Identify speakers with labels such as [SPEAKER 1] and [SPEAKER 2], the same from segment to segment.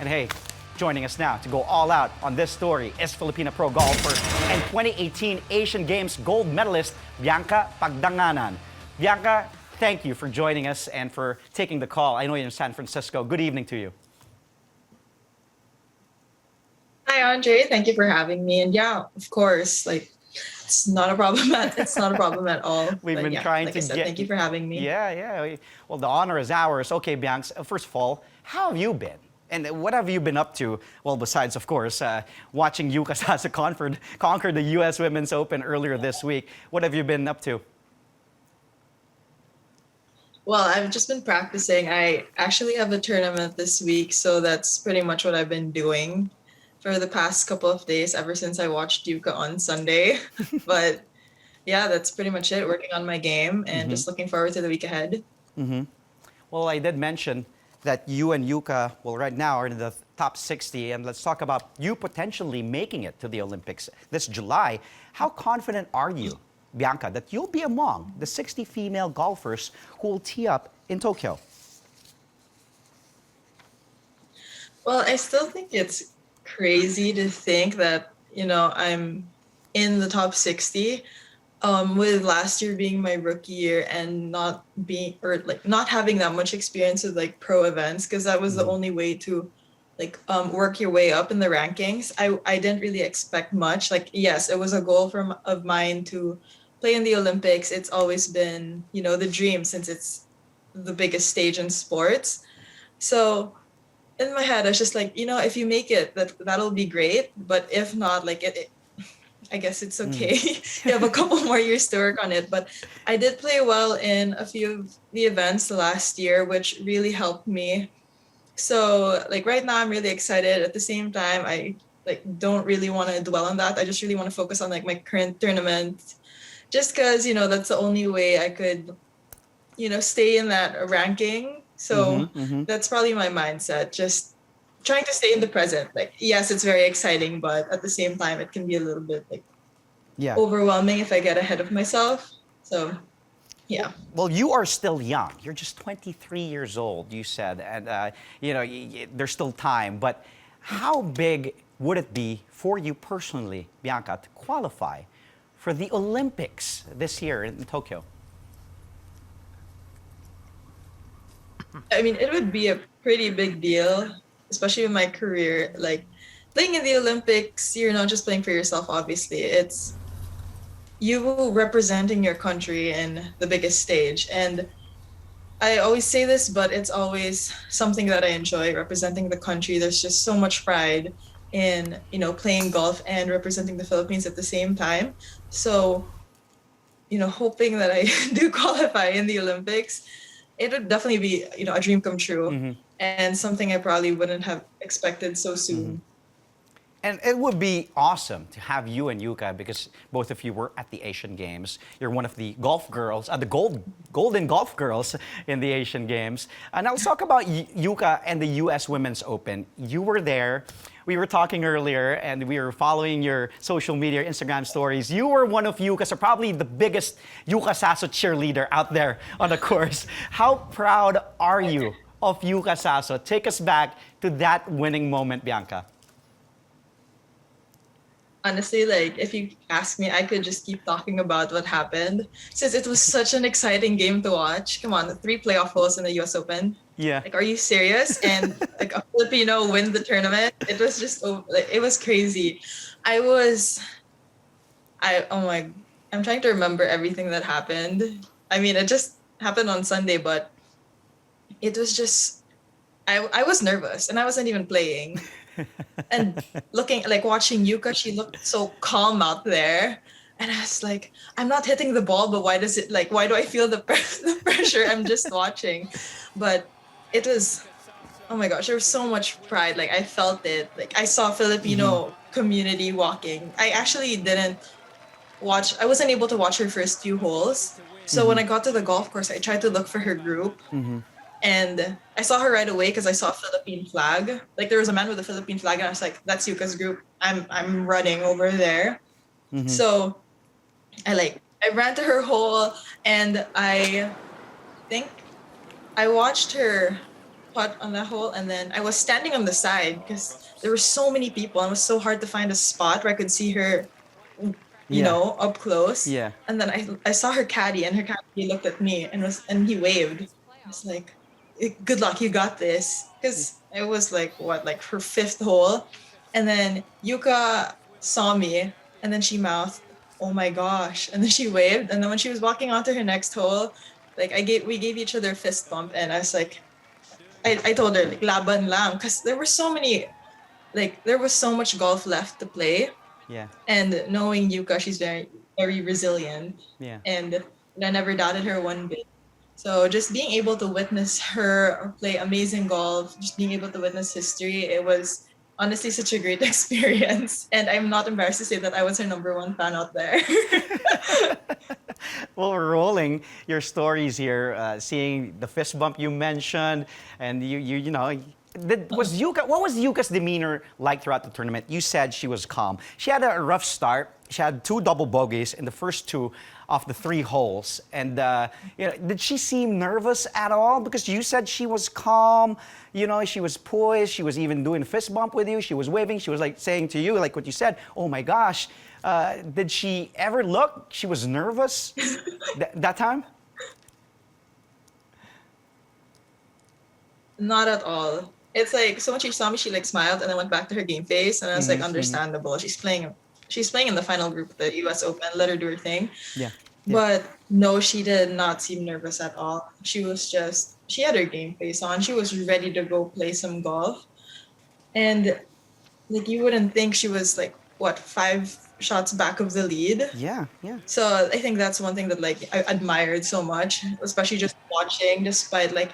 [SPEAKER 1] And hey, joining us now to go all out on this story is Filipina pro golfer and 2018 Asian Games gold medalist Bianca Pagdanganan. Bianca, thank you for joining us and for taking the call. I know you're in San Francisco. Good evening to you.
[SPEAKER 2] Hi, Andre. Thank you for having me. And yeah, of course, it's not a problem. It's not a problem at all.
[SPEAKER 1] We've
[SPEAKER 2] But
[SPEAKER 1] been
[SPEAKER 2] yeah,
[SPEAKER 1] trying
[SPEAKER 2] like
[SPEAKER 1] to
[SPEAKER 2] I said,
[SPEAKER 1] get.
[SPEAKER 2] thank you for having me.
[SPEAKER 1] Yeah. Well, the honor is ours. Okay, Bianca. First of all, how have you been? And what have you been up to? Well, besides, of course, watching Yuka Saso conquer the U.S. Women's Open earlier this week. What have you been up to?
[SPEAKER 2] Well, I've just been practicing. I actually have a tournament this week, so that's pretty much what I've been doing for the past couple of days ever since I watched Yuka on Sunday. But yeah, that's pretty much it. Working on my game and just looking forward to the week ahead.
[SPEAKER 1] Well, I did mention that you and Yuka, well, right now are in the top 60, and let's talk about you potentially making it to the Olympics this July. How confident are you, Bianca, that you'll be among the 60 female golfers who will tee up in Tokyo?
[SPEAKER 2] Well, I still think it's crazy to think that, I'm in the top 60. With last year being my rookie year and not having that much experience with pro events, because that was the only way to work your way up in the rankings. I didn't really expect much. Yes, it was a goal of mine to play in the Olympics. It's always been, the dream since it's the biggest stage in sports. So in my head, I was just if you make it, that'll be great. But if not, I guess it's okay. You have a couple more years to work on it. But I did play well in a few of the events last year, which really helped me. So right now I'm really excited. At the same time, I don't really want to dwell on that. I just really want to focus on my current tournament. Just because, that's the only way I could, stay in that ranking. So that's probably my mindset. Just trying to stay in the present. Yes, it's very exciting, but at the same time, it can be a little bit overwhelming if I get ahead of myself. So, yeah.
[SPEAKER 1] Well, you are still young. You're just 23 years old, you said, and there's still time. But how big would it be for you personally, Bianca, to qualify for the Olympics this year in Tokyo?
[SPEAKER 2] I mean, it would be a pretty big deal, especially with my career. Playing in the Olympics, you're not just playing for yourself, obviously. It's you representing your country in the biggest stage. And I always say this, but it's always something that I enjoy, representing the country. There's just so much pride in, playing golf and representing the Philippines at the same time. So, hoping that I do qualify in the Olympics, it would definitely be, a dream come true and something I probably wouldn't have expected so soon.
[SPEAKER 1] And it would be awesome to have you and Yuka, because both of you were at the Asian Games. You're one of the golf girls, the golden golf girls in the Asian Games. And now let's talk about Yuka and the U.S. Women's Open. You were there. We were talking earlier, and we were following your social media, Instagram stories. You were one of Yuka's, or probably the biggest Yuka Saso cheerleader out there on the course. How proud are you of Yuka Saso? Take us back to that winning moment, Bianca.
[SPEAKER 2] Honestly, if you ask me, I could just keep talking about what happened since it was such an exciting game to watch. Come on, the 3 playoff holes in the US Open.
[SPEAKER 1] Yeah.
[SPEAKER 2] Are you serious? And a Filipino win the tournament. It was just it was crazy. I'm trying to remember everything that happened. I mean, it just happened on Sunday, but it was just I was nervous and I wasn't even playing. And watching Yuka, she looked so calm out there. And I was like, I'm not hitting the ball, but why do I feel the pressure? I'm just watching. But it was, oh my gosh, there was so much pride. I felt it. I saw Filipino community walking. I actually I wasn't able to watch her first few holes. So when I got to the golf course, I tried to look for her group. And I saw her right away because I saw a Philippine flag. There was a man with a Philippine flag, and I was like, "That's Yuka's group. I'm running over there." So, I ran to her hole, and I think I watched her putt on that hole, and then I was standing on the side because there were so many people, and it was so hard to find a spot where I could see her,
[SPEAKER 1] Yeah.
[SPEAKER 2] up close.
[SPEAKER 1] Yeah.
[SPEAKER 2] And then I saw her caddy, and her caddy looked at me and he waved. I was like, "Good luck, you got this," because it was like what, like her fifth hole, and then Yuka saw me, and then she mouthed, "Oh my gosh," and then she waved, and then when she was walking onto her next hole, like we gave each other a fist bump, and I was like, I told her like laban lang, because there was so much golf left to play,
[SPEAKER 1] Yeah.
[SPEAKER 2] and knowing Yuka, she's very very resilient,
[SPEAKER 1] Yeah.
[SPEAKER 2] and I never doubted her one bit. So just being able to witness her play amazing golf, just being able to witness history, it was honestly such a great experience. And I'm not embarrassed to say that I was her number one fan out there.
[SPEAKER 1] Well, we're rolling your stories here, seeing the fist bump you mentioned, and you know, was Yuka? What was Yuka's demeanor like throughout the tournament? You said she was calm. She had a rough start. She had two double bogeys in the first two of the three holes, and did she seem nervous at all? Because you said she was calm. You know, she was poised. She was even doing a fist bump with you. She was waving. She was like saying to you, like what you said, "Oh my gosh." Did she ever look? She was nervous that time?
[SPEAKER 2] Not at all. It's like so when she saw me, she like smiled and then went back to her game face, and I was like, understandable. She's playing in the final group of the US Open, let her do her thing.
[SPEAKER 1] Yeah.
[SPEAKER 2] But no, she did not seem nervous at all. She had her game face on. She was ready to go play some golf. And like you wouldn't think she was like what, 5 shots back of the lead.
[SPEAKER 1] Yeah, yeah.
[SPEAKER 2] So I think that's one thing that like I admired so much, especially just watching, despite like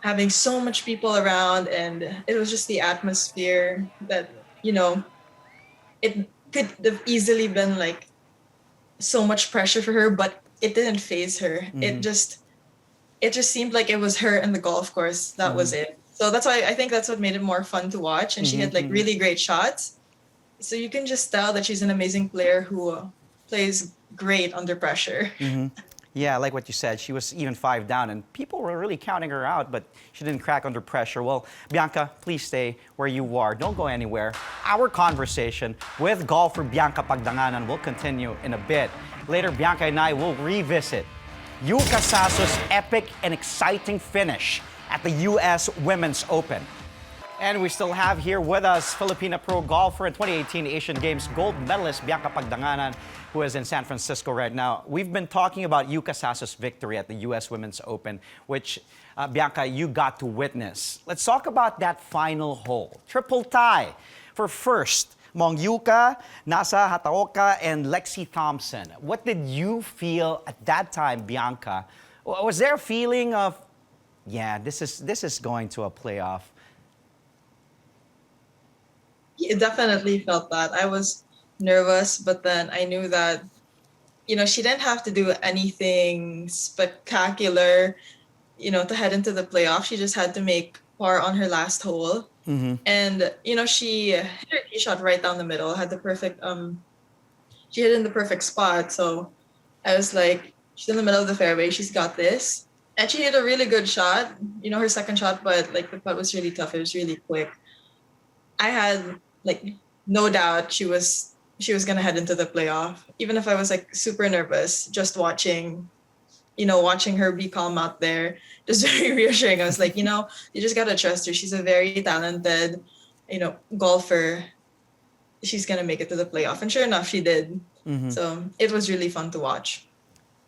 [SPEAKER 2] having so much people around, and it was just the atmosphere that, it could have easily been like so much pressure for her, but it didn't phase her. It just seemed like it was her and the golf course. That was it. So that's why I think that's what made it more fun to watch. And she had like really great shots. So you can just tell that she's an amazing player who plays great under pressure.
[SPEAKER 1] Yeah, like what you said, she was even 5 down, and people were really counting her out, but she didn't crack under pressure. Well, Bianca, please stay where you are. Don't go anywhere. Our conversation with golfer Bianca Pagdanganan will continue in a bit. Later, Bianca and I will revisit Yuka Saso's epic and exciting finish at the U.S. Women's Open. And we still have here with us Filipina pro golfer and 2018 Asian Games gold medalist Bianca Pagdanganan, who is in San Francisco right now. We've been talking about Yuka Saso's victory at the U.S. Women's Open, which, Bianca, you got to witness. Let's talk about that final hole. Triple tie for first among Yuka, Nasa Hataoka, and Lexi Thompson. What did you feel at that time, Bianca? Was there a feeling of, yeah, this is going to a playoff?
[SPEAKER 2] It definitely felt that. I was nervous, but then I knew that, she didn't have to do anything spectacular, to head into the playoff. She just had to make par on her last hole. And, she hit her tee shot right down the middle, had the perfect, she hit in the perfect spot. So I was like, she's in the middle of the fairway. She's got this. And she hit a really good shot, her second shot, but like the putt was really tough. It was really quick. I had like no doubt she was gonna head into the playoff. Even if I was like super nervous, just watching her be calm out there, just very reassuring. I was like, you just gotta trust her. She's a very talented, golfer. She's gonna make it to the playoff. And sure enough, she did. So it was really fun to watch.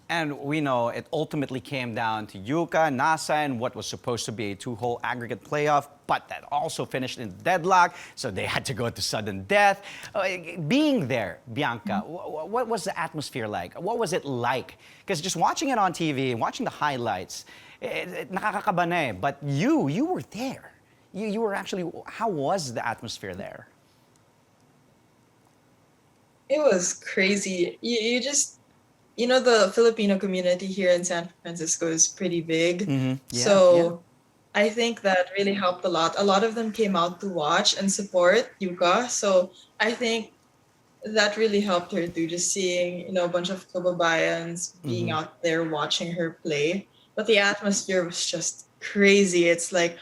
[SPEAKER 1] And we know it ultimately came down to Yuka, Nasa, and what was supposed to be a 2-hole aggregate playoff, but that also finished in deadlock, so they had to go to sudden death. Being there, Bianca, what was the atmosphere like? What was it like? Because just watching it on TV and watching the highlights, nakakakaba na eh. But you were there. You were actually, how was the atmosphere there?
[SPEAKER 2] It was crazy. You just, the Filipino community here in San Francisco is pretty big. So I think that really helped a lot. A lot of them came out to watch and support Yuka. So I think that really helped her too, just seeing, a bunch of kababayans being out there watching her play. But the atmosphere was just crazy. It's like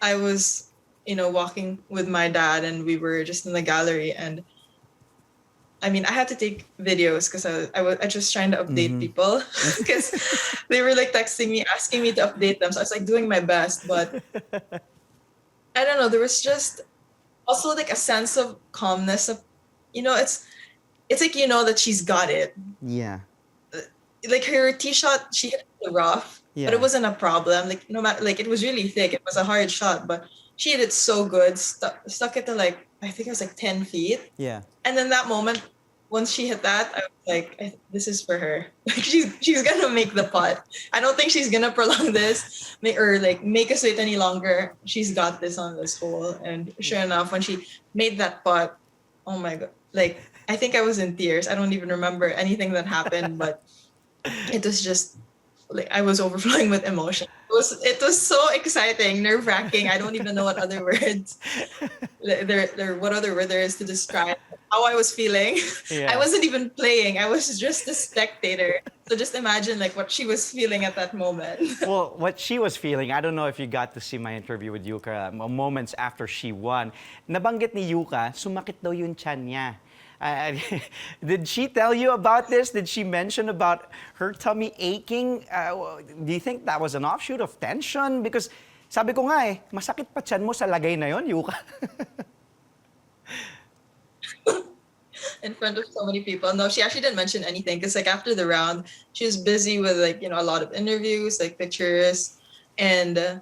[SPEAKER 2] I was, walking with my dad, and we were just in the gallery, and I mean, I had to take videos because I was just trying to update
[SPEAKER 1] Mm-hmm.
[SPEAKER 2] people because they were like texting me, asking me to update them. So I was like doing my best, but I don't know. There was just also like a sense of calmness of, it's like that she's got it.
[SPEAKER 1] Yeah.
[SPEAKER 2] Like her tee shot, she hit the rough, but it
[SPEAKER 1] Yeah.
[SPEAKER 2] wasn't a problem. Like no matter, like it was really thick. It was a hard shot, but she hit it so good. Stuck it to like I think it was like 10 feet.
[SPEAKER 1] Yeah.
[SPEAKER 2] And then that moment, once she hit that, I was like, "This is for her. Like she's gonna make the putt. I don't think she's gonna prolong this, or like make us wait any longer. She's got this on this hole." And sure enough, when she made that putt, oh my god! Like I think I was in tears. I don't even remember anything that happened, but it was just like I was overflowing with emotion. It was so exciting, nerve wracking. I don't even know what other words what other word there is to describe how I was feeling. I
[SPEAKER 1] Yeah.
[SPEAKER 2] wasn't even playing. I was just a spectator. So just imagine like what she was feeling at that moment.
[SPEAKER 1] Well, what she was feeling, I don't know if you got to see my interview with Yuka moments after she won. Nabanggit ni Yuka, sumakit daw yung tiyan niya. Uh, did she tell you about this? Did she mention about her tummy aching? Do you think that was an offshoot of tension? Because sabi ko nga masakit pa tiyan mo sa lagay na yon, Yuka.
[SPEAKER 2] In front of so many people. No, she actually didn't mention anything because like after the round, she was busy with like, a lot of interviews, like pictures. And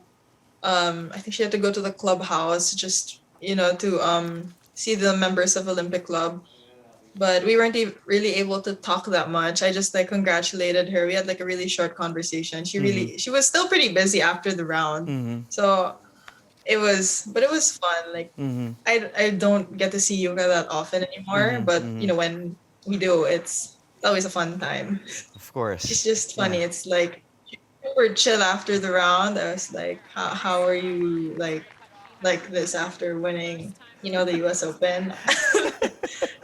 [SPEAKER 2] I think she had to go to the clubhouse just, to see the members of Olympic Club. But we weren't really able to talk that much. I just like congratulated her. We had like a really short conversation. She was still pretty busy after the round.
[SPEAKER 1] Mm-hmm.
[SPEAKER 2] So but it was fun. Like
[SPEAKER 1] Mm-hmm.
[SPEAKER 2] I don't get to see Yuka that often anymore,
[SPEAKER 1] Mm-hmm.
[SPEAKER 2] but
[SPEAKER 1] Mm-hmm.
[SPEAKER 2] when we do, it's always a fun time.
[SPEAKER 1] Of course.
[SPEAKER 2] She's just
[SPEAKER 1] Yeah.
[SPEAKER 2] funny. It's like super chill after the round. I was like, how are you like this after winning, the US Open?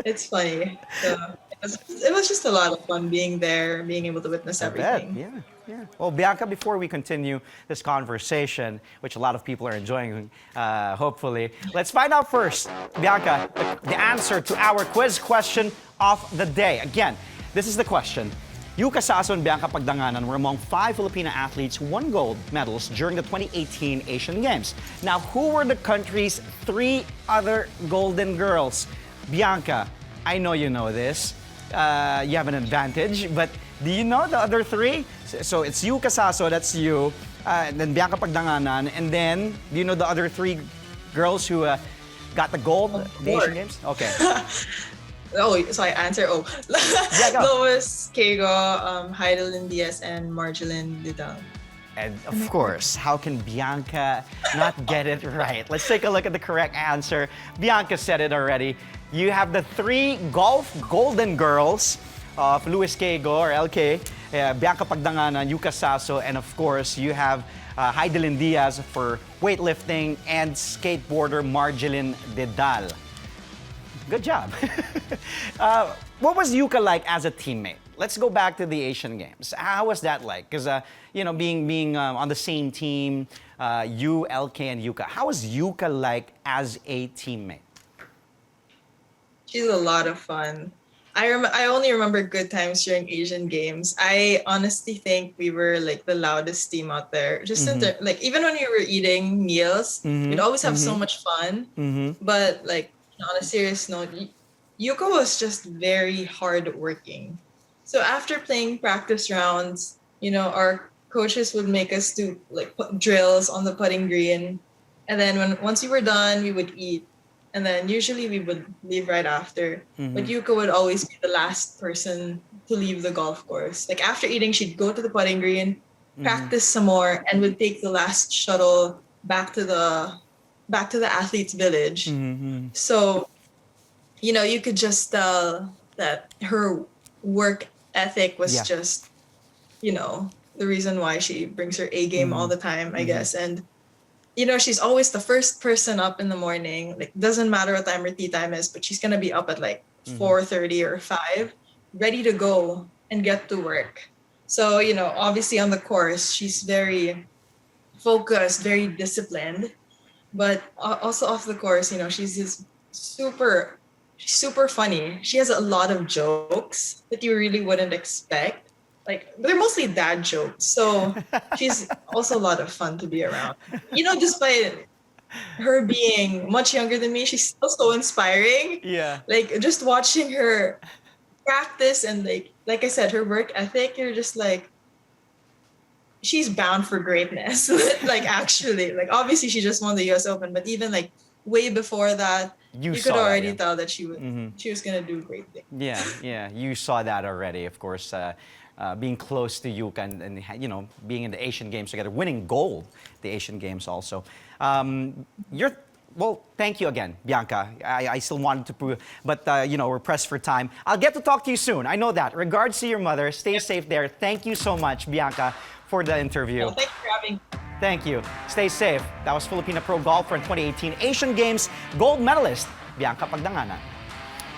[SPEAKER 2] It's funny. So it was just a lot of fun being there, being able to witness
[SPEAKER 1] I bet,
[SPEAKER 2] everything.
[SPEAKER 1] yeah, yeah. Well, Bianca, before we continue this conversation, which a lot of people are enjoying, hopefully, let's find out first, Bianca, the answer to our quiz question of the day. Again, this is the question. Yuka Saso and Bianca Pagdanganan were among 5 Filipina athletes who won gold medals during the 2018 Asian Games. Now, who were the country's 3 other golden girls? Bianca, I know you know this. You have an advantage, but do you know the other 3? So it's Yuka Saso, that's you, and then Bianca Pagdanganan, and then do you know the other 3 girls who got the gold at the Asian
[SPEAKER 2] Four.
[SPEAKER 1] Games? Okay.
[SPEAKER 2] Oh, so I answer. Oh,
[SPEAKER 1] Yeah, go.
[SPEAKER 2] Lois Kego, Heidelin Diaz, and Marjolin Lidang.
[SPEAKER 1] And of course, how can Bianca not get it right? Let's take a look at the correct answer. Bianca said it already. You have the 3 golf golden girls of Luis Kego or LK, Bianca Pagdanganan, Yuka Saso, and of course, you have Heidelin Diaz for weightlifting and skateboarder Marjolin Dedal. Good job. What was Yuka like as a teammate? Let's go back to the Asian Games. How was that like? Because being on the same team, you, LK, and Yuka. How was Yuka like as a teammate?
[SPEAKER 2] She's a lot of fun. I only remember good times during Asian Games. I honestly think we were like the loudest team out there. Just like even when we were eating meals, we'd always have so much fun. But like on a serious note, Yuko was just very hardworking. So after playing practice rounds, our coaches would make us do like drills on the putting green, and then once we were done, we would eat, and then usually we would leave right after. But Yuko would always be the last person to leave the golf course. Like after eating, she'd go to the putting green, practice some more, and would take the last shuttle back to the athletes' village. So, you could just tell that her work ethic was
[SPEAKER 1] Yeah.
[SPEAKER 2] just, the reason why she brings her A game all the time, I guess. And, she's always the first person up in the morning. Like, doesn't matter what time her tea time is, but she's going to be up at like 4:30 or 5, ready to go and get to work. So, obviously on the course, she's very focused, very disciplined. but also off the course, you know, she's super funny. She has a lot of jokes that you really wouldn't expect. Like they're mostly dad jokes, so she's also a lot of fun to be around. You know, despite her being much younger than me, she's still so inspiring.
[SPEAKER 1] Yeah.
[SPEAKER 2] Like just watching her practice and like I said, her work ethic, you're just like she's bound for greatness. Like actually, like obviously she just won the US Open, but even like way before that,
[SPEAKER 1] You
[SPEAKER 2] you could
[SPEAKER 1] saw that,
[SPEAKER 2] already
[SPEAKER 1] yeah.
[SPEAKER 2] tell that she was gonna do great things.
[SPEAKER 1] Yeah, yeah, you saw that already, of course. Being close to Yuka and you know being in the Asian Games together, winning gold, the Asian Games also. You're well. Thank you again, Bianca. I still wanted to prove, but you know we're pressed for time. I'll get to talk to you soon. I know that. Regards to your mother. Stay safe there. Thank you so much, Bianca, for the interview.
[SPEAKER 2] Well, thank you for having me.
[SPEAKER 1] Thank you. Stay safe. That was Filipina pro golfer in 2018 Asian Games gold medalist, Bianca Pagdanganan.